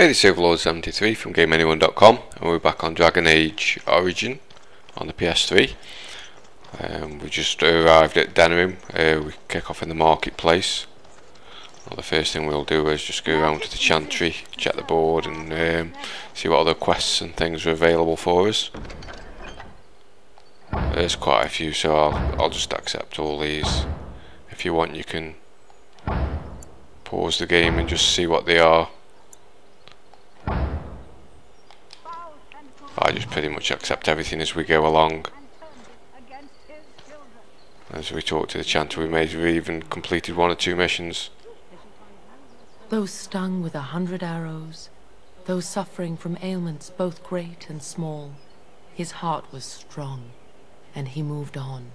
Hey, this is Overlord73 from GameAnyone.com, and we're back on Dragon Age Origin on the PS3. We just arrived at Denerim. We kick off in the marketplace. Well, the first thing we'll do is just go around to the Chantry, check the board, and see what other quests and things are available for us. There's quite a few, so I'll just accept all these. If you want, you can pause the game and just see what they are. I just pretty much accept everything as we go along. As we talk to the Chantry, we may have even completed 1 or 2 missions. Those stung with 100 arrows, those suffering from ailments both great and small, his heart was strong, and he moved on.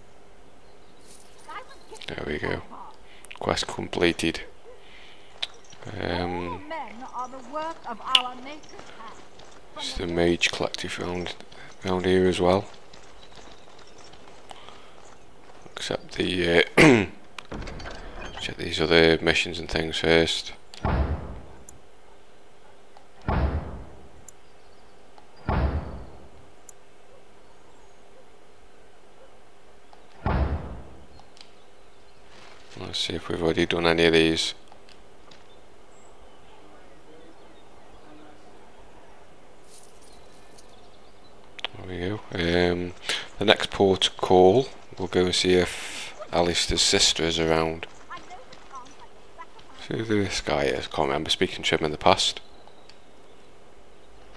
There we go. Quest completed. It's the Mage Collective round here as well. Except the check these other missions and things first. Let's see if we've already done any of these. There we go. The next port call, we'll go and see if Alistair's sister is around. See who this guy is. Can't remember speaking to him in the past.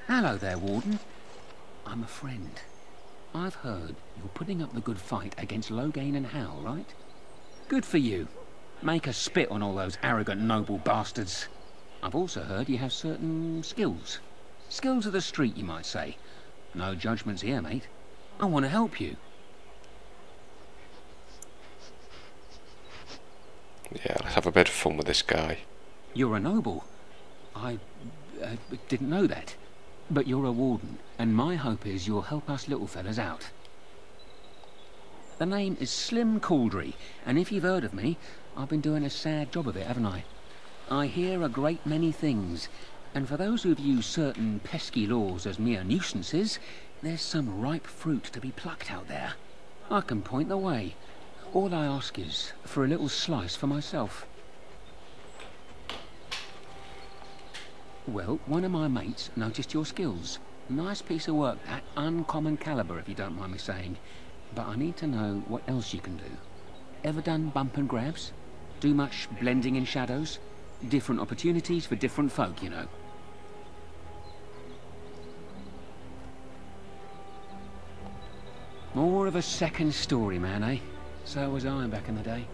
Hello there, Warden. I'm a friend. I've heard you're putting up the good fight against Loghain and Hal, right? Good for you. Make us spit on all those arrogant noble bastards. I've also heard you have certain skills. Skills of the street, you might say. No judgments here, mate. I want to help you. Yeah, let's have a bit of fun with this guy. You're a noble. I didn't know that. But you're a warden, and my hope is you'll help us little fellas out. The name is Slim Cauldry, and if you've heard of me, I've been doing a sad job of it, haven't I? I hear a great many things, and for those who view certain pesky laws as mere nuisances, there's some ripe fruit to be plucked out there. I can point the way. All I ask is for a little slice for myself. Well, one of my mates noticed your skills. Nice piece of work, that. Uncommon caliber, if you don't mind me saying. But I need to know what else you can do. Ever done bump and grabs? Do much blending in shadows? Different opportunities for different folk, you know. More of a second story man, eh? So was I back in the day.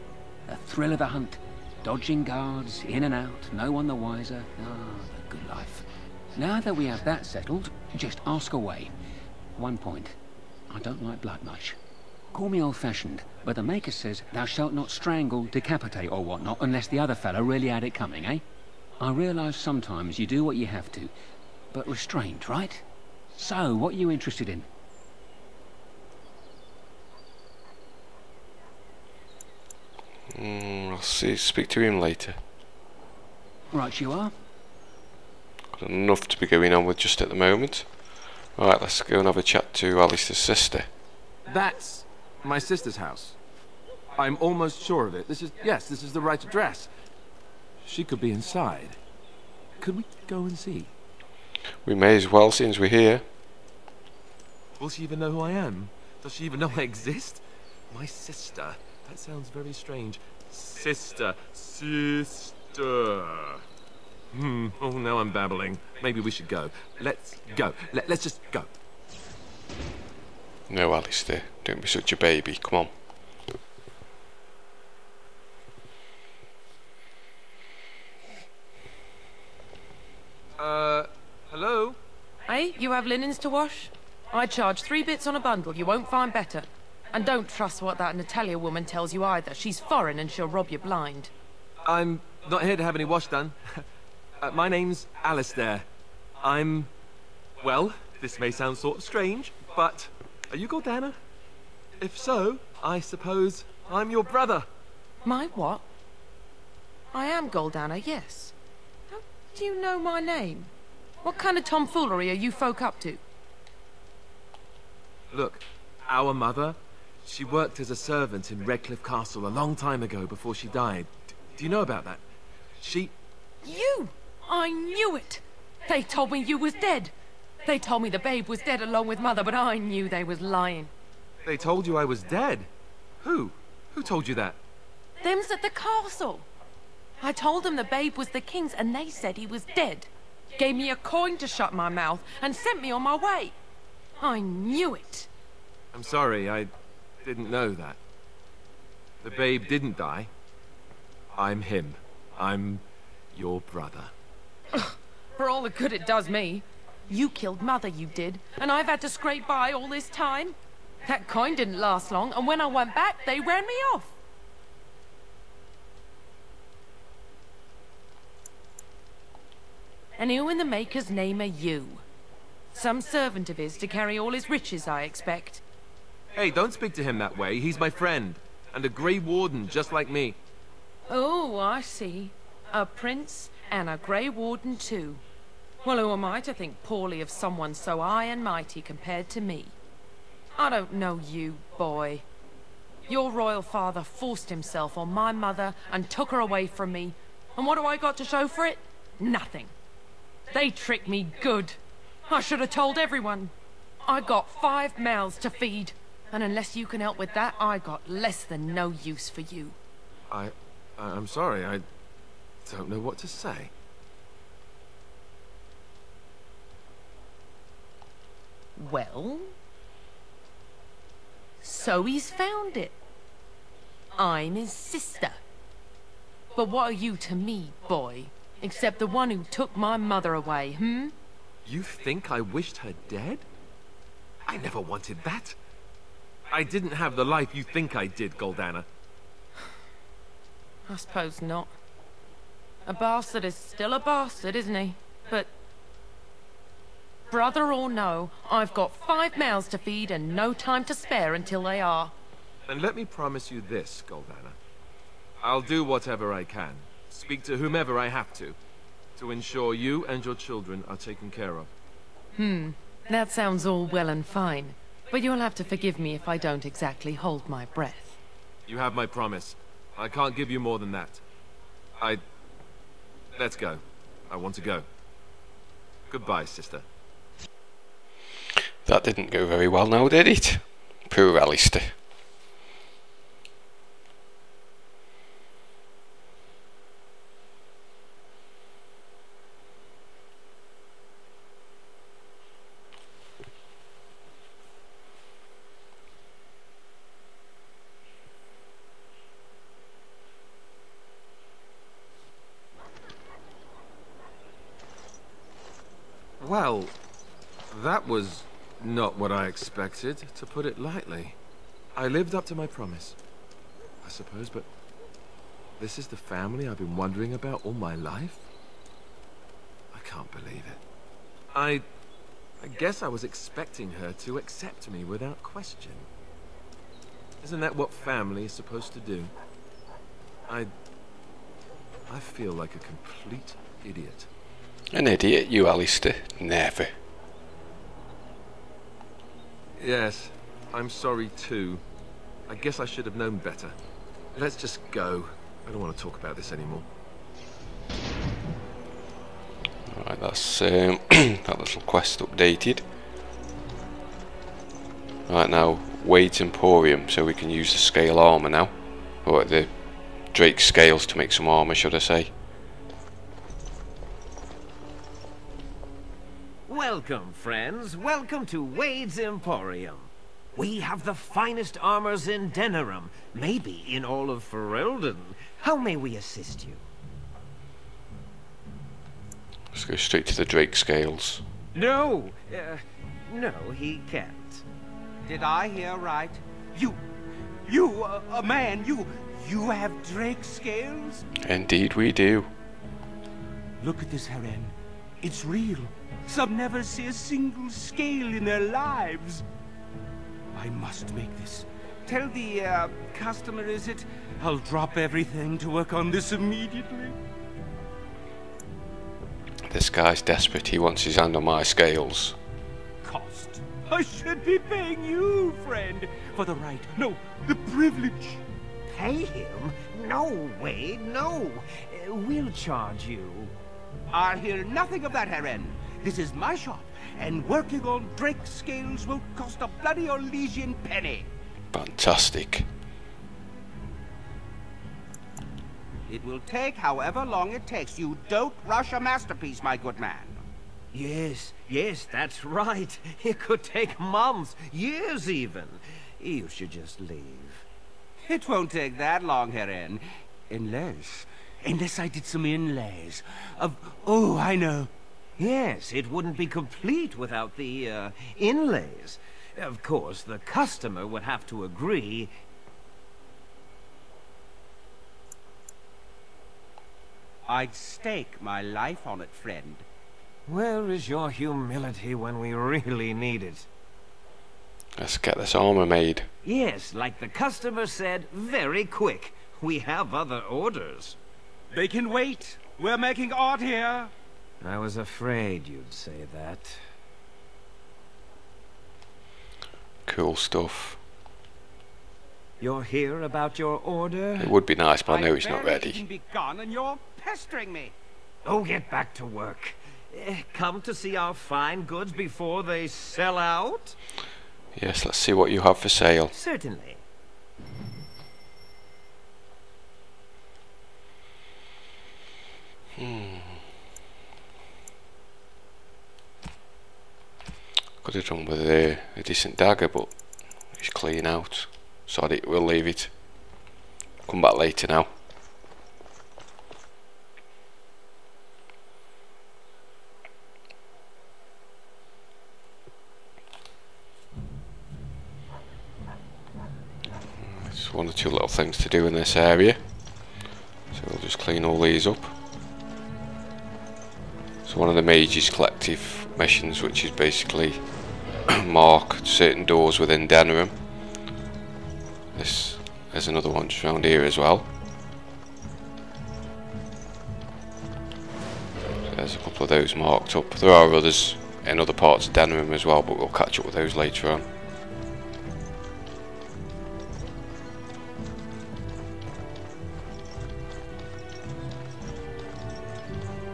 The thrill of the hunt. Dodging guards, in and out, no one the wiser. Ah, the good life. Now that we have that settled, just ask away. One point. I don't like blood much. Call me old-fashioned, but the Maker says thou shalt not strangle, decapitate or whatnot unless the other fella really had it coming, eh? I realise sometimes you do what you have to, but restrained, right? So, what are you interested in? I'll speak to him later. Right you are. Got enough to be going on with just at the moment. Alright, let's go and have a chat to Alistair's sister. That's my sister's house. I'm almost sure of it. This is the right address. She could be inside. Could we go and see? We may as well, since we're here. Will she even know who I am? Does she even know I exist? My sister. That sounds very strange. Sister. Oh, now I'm babbling. Maybe we should go. Let's go. Let's just go. No, Alistair, don't be such a baby. Come on. Hello? Hey, you have linens to wash? I charge 3 bits on a bundle, you won't find better. And don't trust what that Natalia woman tells you either. She's foreign and she'll rob you blind. I'm not here to have any wash done. My name's Alistair. Well, this may sound sort of strange, but are you Gordana? If so, I suppose I'm your brother. My what? I am Goldana, yes. How do you know my name? What kind of tomfoolery are you folk up to? Look, our mother, she worked as a servant in Redcliffe Castle a long time ago before she died. Do you know about that? She... You! I knew it! They told me you was dead. They told me the babe was dead along with Mother, but I knew they was lying. They told you I was dead? Who? Who told you that? Them's at the castle. I told them the babe was the king's and they said he was dead. Gave me a coin to shut my mouth and sent me on my way. I knew it. I'm sorry, I didn't know that. The babe didn't die. I'm him. I'm your brother. For all the good it does me. You killed Mother, you did, and I've had to scrape by all this time. That coin didn't last long, and when I went back, they ran me off. And who in the Maker's name are you? Some servant of his to carry all his riches, I expect. Hey, don't speak to him that way. He's my friend, and a Grey Warden just like me. Oh, I see. A prince and a Grey Warden too. Well, who am I to think poorly of someone so high and mighty compared to me? I don't know you, boy. Your royal father forced himself on my mother and took her away from me. And what do I got to show for it? Nothing. They tricked me good. I should have told everyone. I got 5 mouths to feed. And unless you can help with that, I got less than no use for you. I'm sorry, I don't know what to say. Well? So he's found it. I'm his sister. But what are you to me, boy? Except the one who took my mother away, hmm? You think I wished her dead? I never wanted that. I didn't have the life you think I did, Goldana. I suppose not. A bastard is still a bastard, isn't he? But... brother or no, I've got 5 mouths to feed and no time to spare until they are. And let me promise you this, Goldana. I'll do whatever I can, speak to whomever I have to ensure you and your children are taken care of. That sounds all well and fine. But you'll have to forgive me if I don't exactly hold my breath. You have my promise. I can't give you more than that. Let's go. I want to go. Goodbye, sister. That didn't go very well now, did it? Poor Alistair. Well, that was not what I expected, to put it lightly. I lived up to my promise, I suppose, but this is the family I've been wondering about all my life? I can't believe it. I guess I was expecting her to accept me without question. Isn't that what family is supposed to do? I feel like a complete idiot. An idiot, you, Alistair? Never. Yes, I'm sorry too. I guess I should have known better. Let's just go. I don't want to talk about this anymore. Alright, that's that little quest updated. Right now, Wade's Emporium, so we can use the scale armour now. Or the Drake scales to make some armour, should I say. Welcome, friends. Welcome to Wade's Emporium. We have the finest armors in Denerim, maybe in all of Ferelden. How may we assist you? Let's go straight to the Drake scales. No, no, he can't. Did I hear right? A man, you have Drake scales? Indeed we do. Look at this, Haren. It's real. Some never see a single scale in their lives. I must make this. Tell the, customer, is it? I'll drop everything to work on this immediately. this guy's desperate. He wants his hand on my scales. Cost. I should be paying you, friend, for the right, no, the privilege. Pay him? No, Wade, no. We'll charge you. I'll hear nothing of that, Heren. This is my shop, and working on Drake's scales won't cost a bloody Orlesian penny. Fantastic. It will take however long it takes. You don't rush a masterpiece, my good man. Yes, that's right. It could take months, years even. You should just leave. It won't take that long, Heren. Unless I did some inlays of... Oh, I know. Yes, it wouldn't be complete without the, inlays. Of course, the customer would have to agree. I'd stake my life on it, friend. Where is your humility when we really need it? Let's get this armor made. Yes, like the customer said, very quick. We have other orders. They can wait. We're making art here. I was afraid you'd say that. Cool stuff. You're here about your order? It would be nice, but I know he's not ready. Can be gone and you're pestering me. Oh, get back to work. Come to see our fine goods before they sell out? Yes, let's see what you have for sale. Certainly. Could have done with a decent dagger, but it's clean out. Sorry, we'll leave it. Come back later now. There's one or two little things to do in this area, so we'll just clean all these up. So one of the mages' collective missions, which is basically mark certain doors within Denerim. There's another one just around here as well. So there's a couple of those marked up. There are others in other parts of Denerim as well, but we'll catch up with those later on.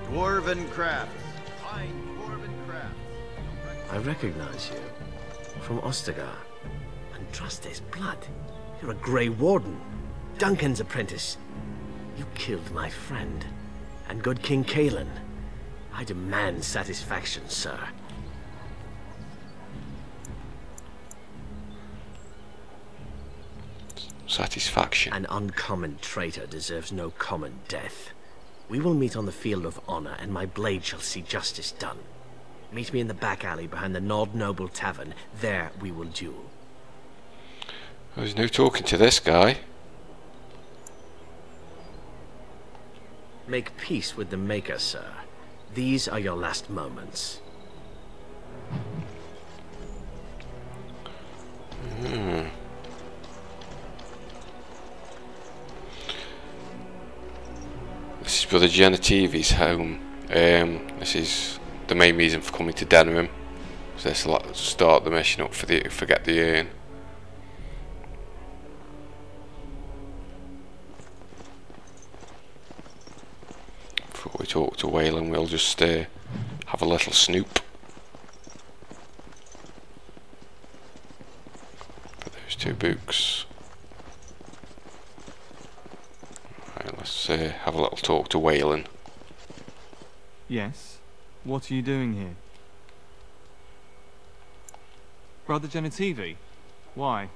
Dwarven crafts. Fine dwarven crafts. I recognize you. From Ostagar. And trust his blood. You're a Grey Warden. Duncan's apprentice. You killed my friend. And good King Cailan. I demand satisfaction, sir. Satisfaction. An uncommon traitor deserves no common death. We will meet on the field of honor, and my blade shall see justice done. Meet me in the back alley behind the Nod Noble Tavern. There we will duel. There's no talking to this guy. Make peace with the Maker, sir. These are your last moments. This is Brother Genetivi's home. This is the main reason for coming to Denerim. So let's start the mission up for Forget the Urn. Before we talk to Waylon, we'll just have a little snoop. Put those two books. Right, let's have a little talk to Waylon. Yes? What are you doing here? Brother Genetivi? Why?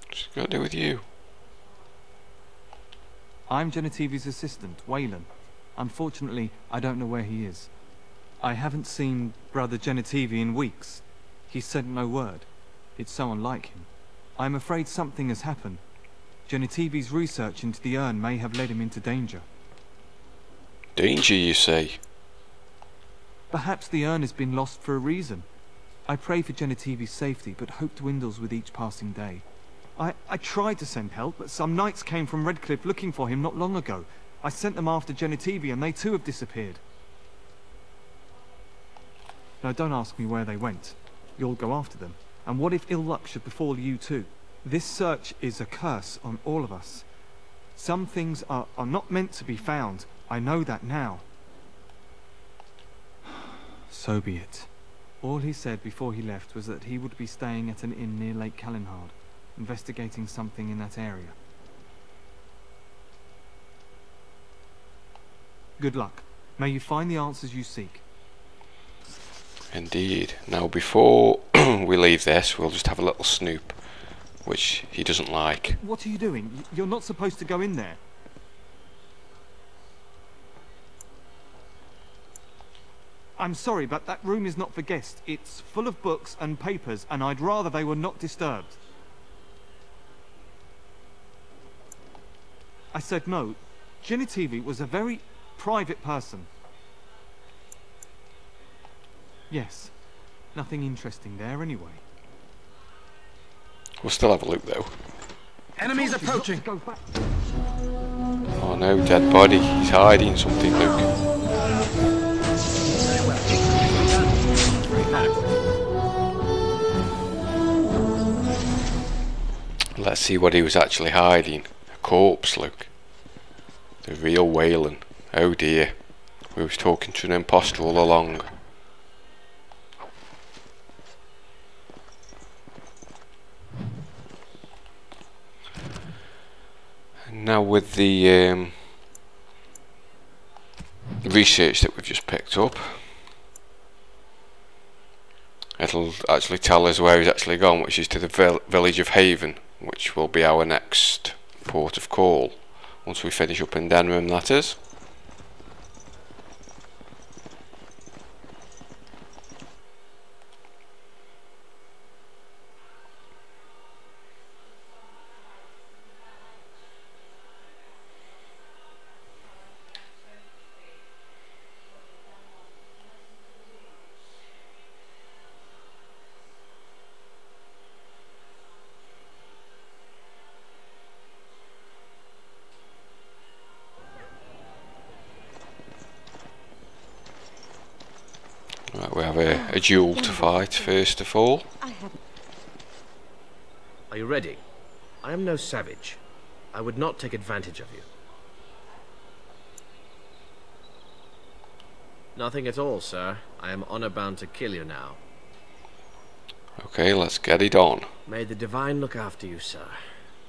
What's it got to do with you? I'm Genetivi's assistant, Waylon. Unfortunately, I don't know where he is. I haven't seen Brother Genetivi in weeks. He sent no word. It's so unlike him. I'm afraid something has happened. Genetivi's research into the urn may have led him into danger. Danger, you say? Perhaps the urn has been lost for a reason. I pray for Genetivi's safety, but hope dwindles with each passing day. I tried to send help, but some knights came from Redcliffe looking for him not long ago. I sent them after Genetivi, and they too have disappeared. Now don't ask me where they went. You'll go after them. And what if ill luck should befall you too? This search is a curse on all of us. Some things are not meant to be found. I know that now. So be it. All he said before he left was that he would be staying at an inn near Lake Calenhard, investigating something in that area. Good luck. May you find the answers you seek. Indeed. Now before we leave this, we'll just have a little snoop, which he doesn't like. What are you doing? You're not supposed to go in there. I'm sorry, but that room is not for guests. It's full of books and papers, and I'd rather they were not disturbed. I said no. Genetivi was a very private person. Yes. Nothing interesting there anyway. We'll still have a look though. Enemies approaching! Oh no, dead body. He's hiding something, Luke. Let's see what he was actually hiding. A corpse, Luke. The real Waylon. Oh dear. We was talking to an imposter all along. And now with the research that we've just picked up, it'll actually tell us where he's actually gone, which is to the village of Haven, which will be our next port of call once we finish up in Denerim, that is. Right, we have a duel to fight first of all. Are you ready? I am no savage. I would not take advantage of you. Nothing at all, sir. I am honor-bound to kill you now. Okay, let's get it on. May the Divine look after you, sir.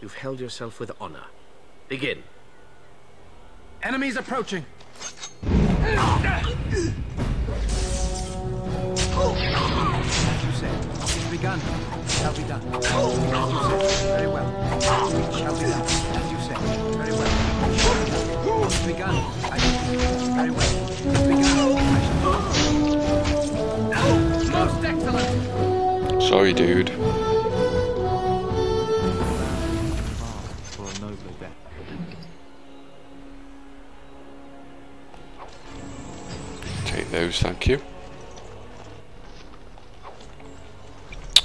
You've held yourself with honor. Begin. Enemies approaching! As you said, it's begun. It shall be done. As you said, very well. It shall be done. As you said, very well. It shall be done. It's begun. As you said, very well. It's begun. Most excellent. Sorry, dude. For a noble death. Take those, thank you.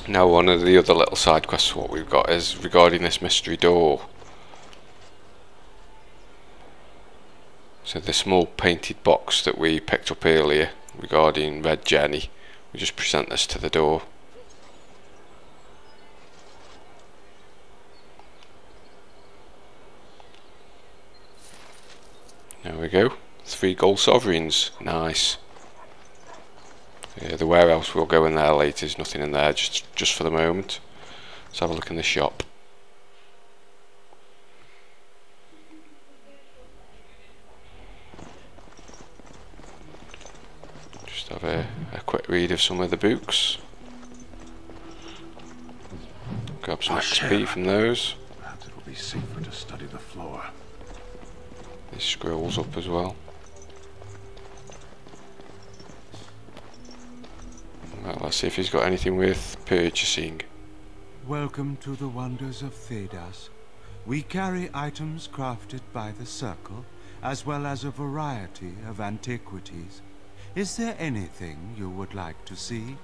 Now one of the other little side quests what we've got is regarding this mystery door. So the small painted box that we picked up earlier regarding Red Jenny, we just present this to the door. There we go, 3 gold sovereigns, nice. The warehouse, we'll go in there later, there's nothing in there just for the moment. Let's have a look in the shop. Just have a quick read of some of the books. Grab some XP from those. Perhaps it will be safer to study the floor. There's scrolls up as well. Right, let's see if he's got anything with purchasing. Welcome to the wonders of Thedas. We carry items crafted by the Circle, as well as a variety of antiquities. Is there anything you would like to see?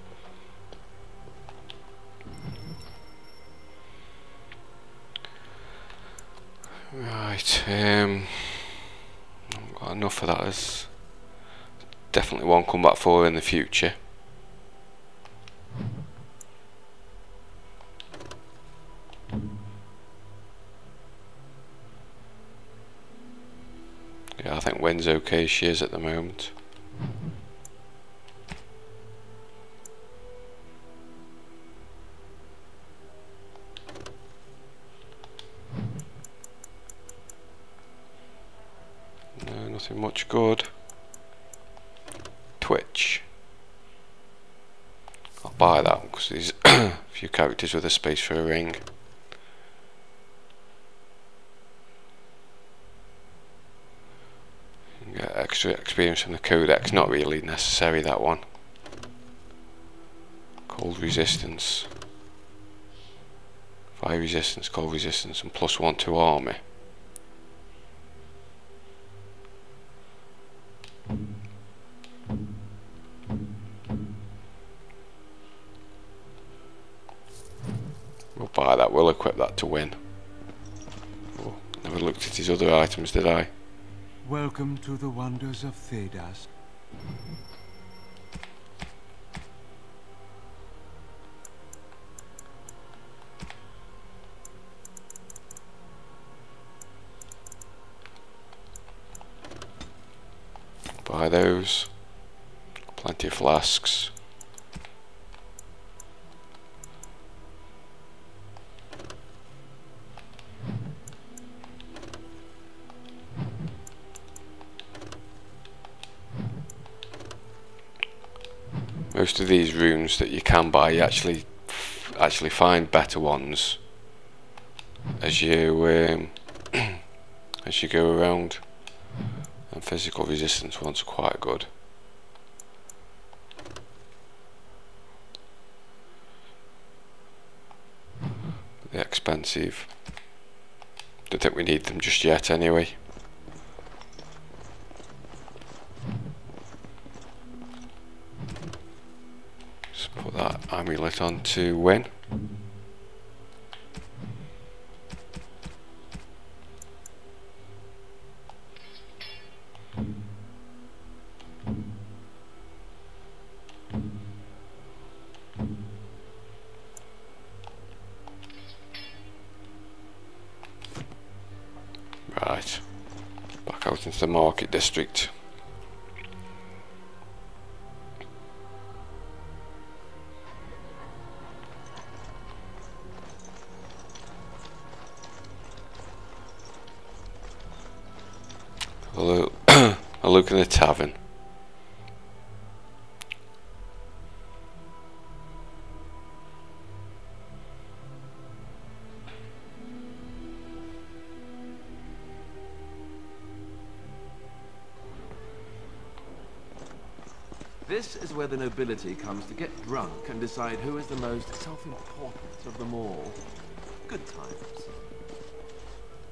Right, I've got enough of that. There's definitely one come back for in the future. Yeah, I think Wynn's okay as she is at the moment. No, nothing much good. Twitch. I'll buy that one because there's a few characters with a space for a ring. Get extra experience from the codex, not really necessary that one. Cold resistance, fire resistance, cold resistance, and +1 to army. We'll buy that, we'll equip that to Wynn. Oh, never looked at his other items, did I? Welcome to the wonders of Thedas. Buy those. Plenty of flasks. Most of these runes that you can buy, you actually find better ones as you as you go around, and physical resistance ones are quite good. They're expensive. Don't think we need them just yet anyway. Put that amulet on to Wynn. Right, back out into the market district. A look in the tavern. This is where the nobility comes to get drunk and decide who is the most self-important of them all. Good times.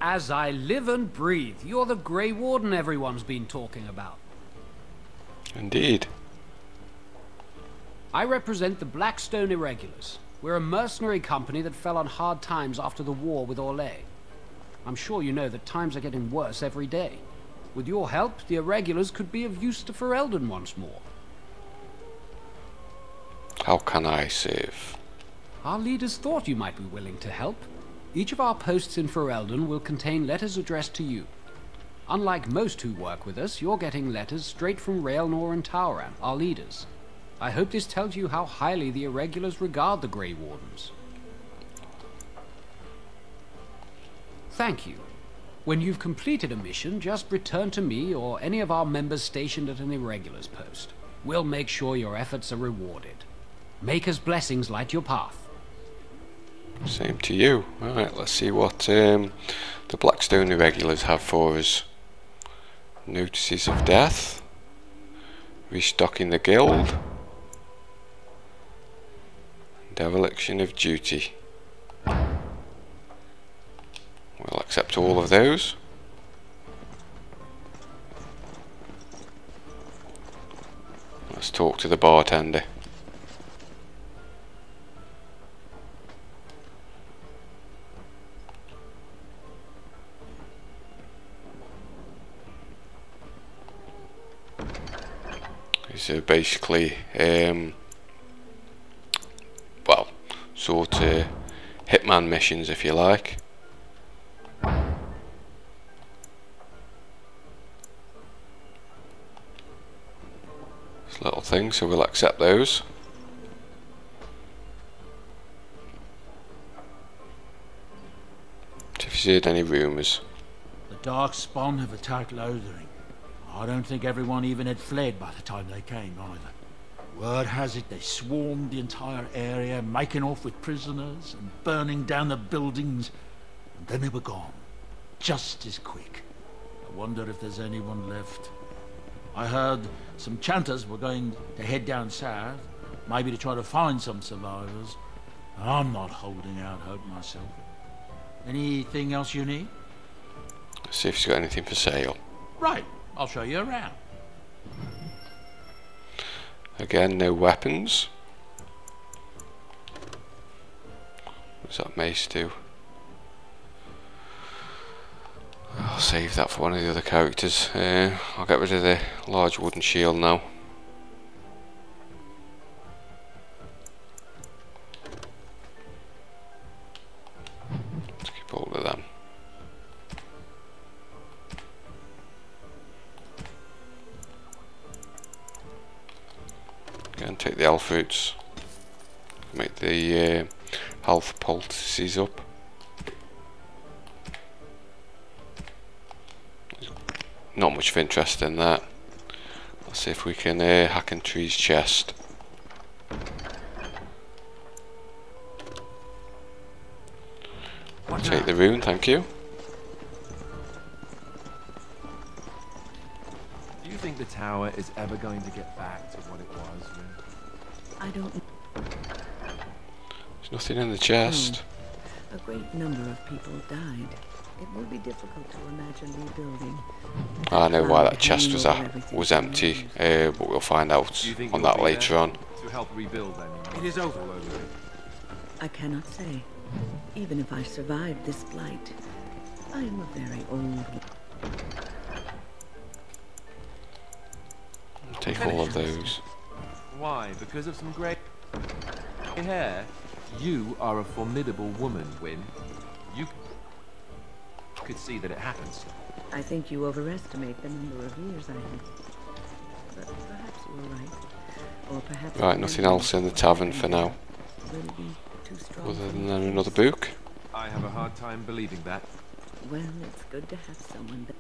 As I live and breathe, you're the Grey Warden everyone's been talking about. Indeed. I represent the Blackstone Irregulars. We're a mercenary company that fell on hard times after the war with Orlais. I'm sure you know that times are getting worse every day. With your help, the Irregulars could be of use to Ferelden once more. How can I serve? Our leaders thought you might be willing to help. Each of our posts in Ferelden will contain letters addressed to you. Unlike most who work with us, you're getting letters straight from Raelnor and Tauran, our leaders. I hope this tells you how highly the Irregulars regard the Grey Wardens. Thank you. When you've completed a mission, just return to me or any of our members stationed at an Irregulars post. We'll make sure your efforts are rewarded. Maker's blessings light your path. Same to you. Alright, let's see what the Blackstone Irregulars have for us. Notices of death. Restocking the guild. Dereliction of duty. We'll accept all of those. Let's talk to the bartender. So basically, well, sort of hitman missions, if you like. things, so we'll accept those. See if you heard any rumours. The Darkspawn have attacked Lothering. I don't think everyone even had fled by the time they came either. Word has it they swarmed the entire area, making off with prisoners and burning down the buildings, and then they were gone. Just as quick. I wonder if there's anyone left. I heard some chanters were going to head down south, maybe to try to find some survivors. I'm not holding out hope myself. Anything else you need? Let's see if she's got anything for sale. Right, I'll show you around. Again, no weapons. What's that mace do? I'll save that for one of the other characters. I'll get rid of the large wooden shield now. Let's keep hold of them. Again, take the health roots. Make the health poultices up. Not much of interest in that. Let's see if we can hack in Tree's chest. Take the rune, thank you. Do you think the tower is ever going to get back to what it was, Rin? I don't know. There's nothing in the chest. A great number of people died. It will be difficult to imagine rebuilding. I know why that chest was empty, but we'll find out on that later on. To help rebuild then? It is over. I cannot say. Even if I survived this blight, I am a very old one. Take all of those. Why? Because of some grey hair? You are a formidable woman, Wynne. You could see that it happens. I think you overestimate the number of years I have. But perhaps you are right. Or perhaps Right, nothing else in the tavern for now. Will be too strong. Other than another book. I have a hard time believing that. Well, it's good to have someone that...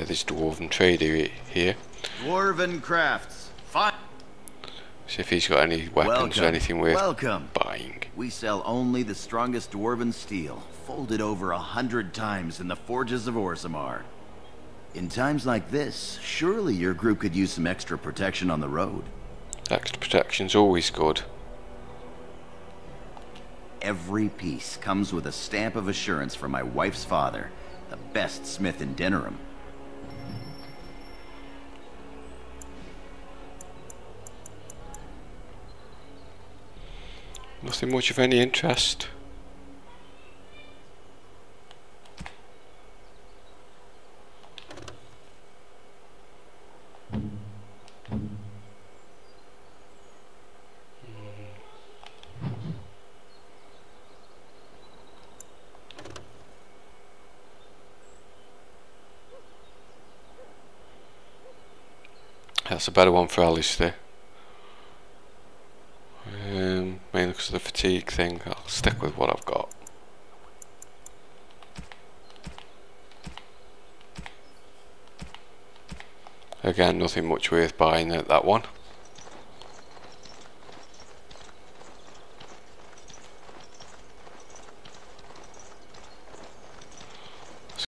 This dwarven trader here. Dwarven crafts. Fine. See if he's got any weapons or anything worth buying. We sell only the strongest dwarven steel, folded over 100 times in the forges of Orzammar. In times like this, surely your group could use some extra protection on the road. Extra protection's always good. Every piece comes with a stamp of assurance from my wife's father, the best smith in Denerim. Nothing much of any interest. That's a better one for Alistair. Mainly because of the fatigue thing. I'll stick with what I've got. Again, nothing much worth buying at that one.